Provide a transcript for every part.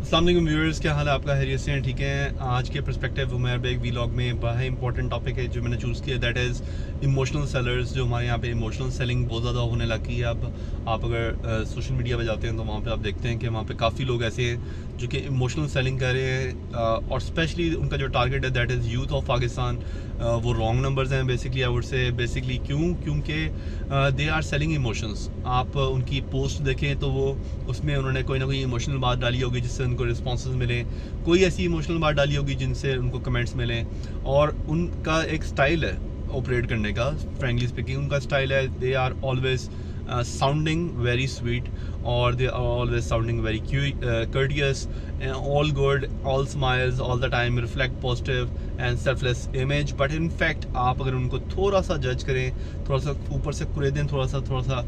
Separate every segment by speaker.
Speaker 1: अस्सलाम वालेकुम व्यूअर्स, क्या हाल है आपका? खैरियत से हैं? ठीक है। आज के पर्सपेक्टिव उमर बेग वीलॉग में बड़ा इंपॉर्टेंट टॉपिक है जो मैंने चूज़ किया, दैट इज़ इमोशनल सेलर्स। जो हमारे यहाँ पे इमोशनल सेलिंग बहुत ज़्यादा होने लगी है। अब आप अगर सोशल मीडिया पे जाते हैं तो वहाँ पे आप देखते हैं कि वहाँ पे काफ़ी लोग ऐसे हैं जो कि इमोशनल सेलिंग कर रहे हैं, और स्पेशली उनका जो टारगेट है that is youth of Pakistan. वो रॉन्ग नंबर्स हैं basically, I would say. Basically क्योंकि दे आर सेलिंग इमोशंस। आप उनकी पोस्ट देखें तो वो उसमें उन्होंने कोई ना कोई इमोशनल बात डाली होगी जिससे उनको रिस्पॉन्सेज मिले, कोई ऐसी इमोशनल बात डाली होगी जिनसे उनको कमेंट्स मिलें, और उनका एक स्टाइल है ऑपरेट करने का। फ्रेंकली स्पीकिंग उनका स्टाइल है, they are always sounding very sweet, or they are always sounding very courteous, and all good, all smiles all the time, reflect positive and selfless image. But in fact आप अगर उनको थोड़ा सा जज करें, थोड़ा सा ऊपर से कुरेदें, थोड़ा सा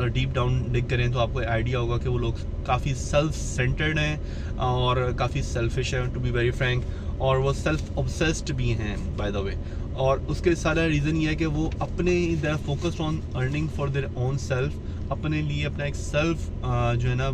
Speaker 1: डीप डाउन डिग करें तो आपको आइडिया होगा कि वो लोग काफ़ी सेल्फ सेंटर्ड हैं और काफ़ी सेल्फिश हैं, टू बी वेरी फ्रैंक, और वो सेल्फ ऑब्सेस्ड भी हैं बाय द वे। और उसके सारा रीज़न ये है कि वो अपने they are focused on earning for their own self, अपने लिए अपना एक सेल्फ जो है ना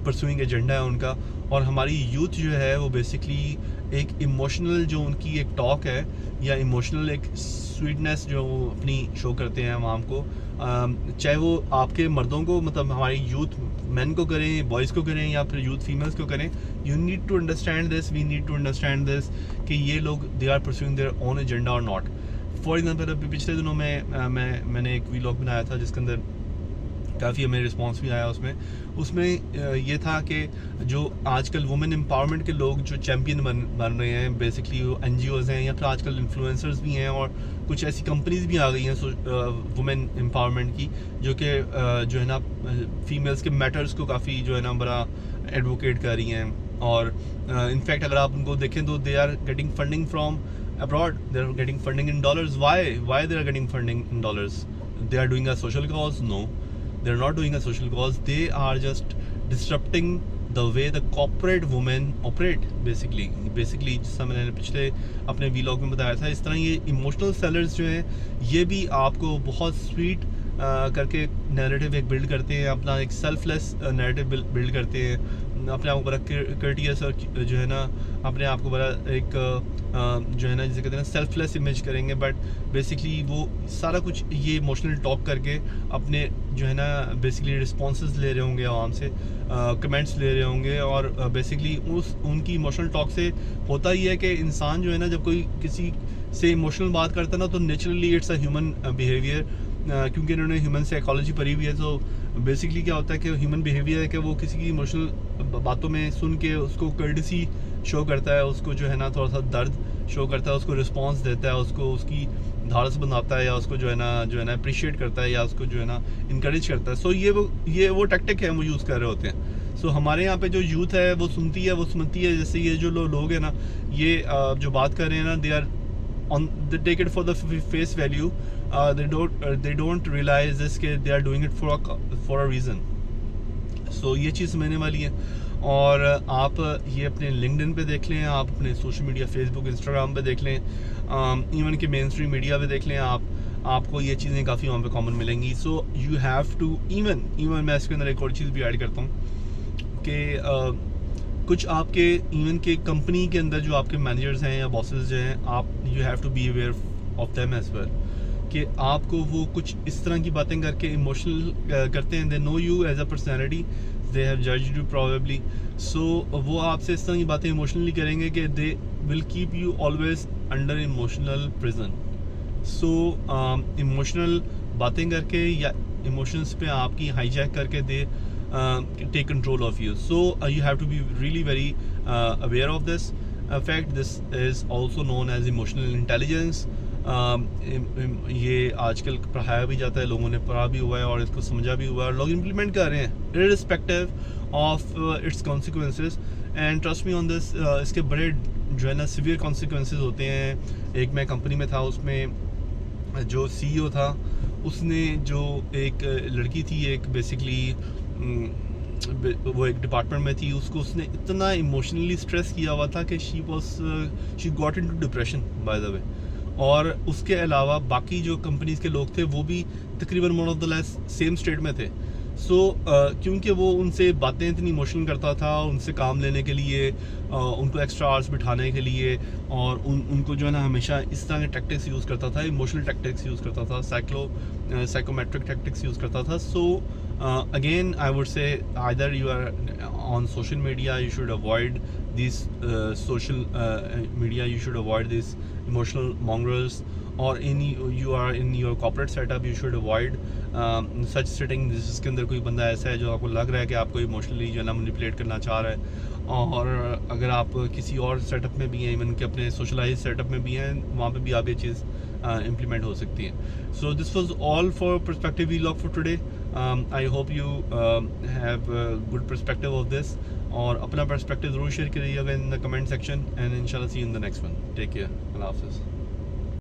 Speaker 1: परसुइंग एजेंडा है उनका। और हमारी यूथ जो है वो बेसिकली एक इमोशनल जो उनकी एक टॉक है, या इमोशनल एक स्वीटनेस जो वो अपनी शो करते हैं आवाम को, चाहे वो आपके मर्दों को, मतलब हमारी यूथ मैन को करें, बॉयज़ को करें, या फिर यूथ फीमेल्स को करें। You need to understand this, we need to understand this कि ये लोग they are pursuing their own agenda और नॉट। फॉर एग्जाम्पल अभी पिछले दिनों में मैंने एक वीलॉग बनाया था जिसके अंदर काफ़ी हमें रिस्पांस भी आया। उसमें ये था कि जो आजकल वुमेन एम्पावरमेंट के लोग जो चैम्पियन बन रहे हैं, बेसिकली वो NGOs हैं, या फिर आजकल इन्फ्लुएंसर्स भी हैं, और कुछ ऐसी कंपनीज भी आ गई हैं वुमेन एम्पावरमेंट की, जो कि जो है ना फीमेल्स के मैटर्स को काफ़ी जो है ना बड़ा एडवोकेट कर रही हैं। और इनफैक्ट अगर आप उनको देखें तो they are getting funding from abroad, they are getting funding in dollars. Why they are getting funding in dollars? They are doing a social cause? No, they're not doing a social cause, they are just disrupting the way the corporate women operate basically जैसा मैंने पिछले अपने vlog में बताया था। इस तरह ये इमोशनल सेलर्स जो हैं ये भी आपको बहुत स्वीट करके नैरेटिव एक बिल्ड करते हैं, अपना एक सेल्फलेस नैरेटिव बिल्ड करते हैं, अपने आप को बड़ा कर्टियस और जो है ना अपने आप को बड़ा एक जो है ना जिसे कहते हैं सेल्फलेस इमेज करेंगे। बट बेसिकली वो सारा कुछ ये इमोशनल टॉक करके अपने जो है ना बेसिकली रिस्पॉन्सेज ले रहे होंगे आवाम से, कमेंट्स ले रहे होंगे, और बेसिकली उनकी इमोशनल टॉक से होता ही है कि इंसान जो है ना जब कोई किसी से इमोशनल बात करता है ना तो naturally it's a human behaviour, क्योंकि इन्होंने ह्यूमन साइकोलॉजी पढ़ी हुई है। तो बेसिकली क्या होता है कि ह्यूमन बिहेवियर है कि वो किसी की इमोशनल बातों में सुन के उसको कर्टसी शो करता है, उसको जो है ना थोड़ा सा दर्द शो करता है, उसको रिस्पांस देता है, उसको उसकी धारस बनाता है, या उसको जो है ना अप्रिशिएट करता है, या उसको जो है ना इनकरेज करता है। सो ये वो टैक्टिक है वो यूज़ कर रहे होते हैं। सो हमारे यहाँ पे जो यूथ है वो सुनती है, वो समझती है। जैसे ये जो लोग हैं ना, ये जो बात कर रहे हैं ना, they are on they take it for the face value, they don't realize this कि they are doing it for a reason. So ये चीज़ समझने वाली है। और आप ये अपने लिंक्डइन पे देख लें, आप अपने सोशल मीडिया फेसबुक इंस्टाग्राम पे देख लें, इवन कि मेन स्ट्रीम मीडिया पे देख लें, आपको ये चीज़ें काफ़ी वहाँ पे कॉमन मिलेंगी। So you have to even मैं इसके अंदर एक और चीज़ भी ऐड करता हूँ कि कुछ आपके इवन के कंपनी के अंदर जो आपके मैनेजर्स हैं या बॉसेस जो हैं, आप you have to be aware of them as well, कि आपको वो कुछ इस तरह की बातें करके इमोशनल करते हैं। They know you as a personality, they have judged you probably. सो वो आपसे इस तरह की बातें इमोशनली करेंगे कि they will keep you always under emotional prison. So emotional बातें करके या इमोशंस पे आपकी हाईजैक करके दे take control of you. So you have to be really very aware of this fact. This is also known as emotional intelligence. ये आजकल पढ़ाया भी जाता है, लोगों ने पढ़ा भी हुआ है और इसको समझा भी हुआ है, और लोग इम्प्लीमेंट कर रहे हैं irrespective of its consequences. And trust me on this, इसके बड़े जो है ना severe consequences होते हैं। एक मैं कंपनी में था, उसमें जो CEO था उसने जो एक लड़की थी, एक बेसिकली वो एक डिपार्टमेंट में थी, उसने इतना इमोशनली स्ट्रेस किया हुआ था कि she got into depression by the way. और उसके अलावा बाकी जो कंपनीज के लोग थे वो भी तकरीबन more of the less same state में थे। सो क्योंकि वो उनसे बातें इतनी इमोशनल करता था, उनसे काम लेने के लिए, उनको एक्स्ट्रा आवर्स बिठाने के लिए, और उनको जो है ना हमेशा इस तरह के टैक्टिक्स यूज़ करता था, इमोशनल टैक्टिक्स यूज़ करता था, साइकोमेट्रिक टैक्टिक्स यूज़ करता था. सो again I would say either you are on social media, you should avoid these social media, you should avoid these emotional mongrels, or you are in your corporate setup, you should avoid such setting जिसके अंदर कोई बंदा ऐसा है जो आपको लग रहा है कि आपको इमोशनली जो है ना मैनिपुलेट करना चाह रहा है. और अगर आप किसी और सेटअप में भी हैं, इवन कि अपने सोशलाइज सेटअप में भी हैं, वहाँ पे भी आप ये चीज़ इम्प्लीमेंट हो सकती है. So this was all for perspective vlog for today. I hope you have good perspective of this, और अपना पर्सपेक्टिव ज़रूर शेयर करिएगा in the comment section, and इंशाल्लाह see you in the next one. Take care. अल्लाह हाफ़िज़.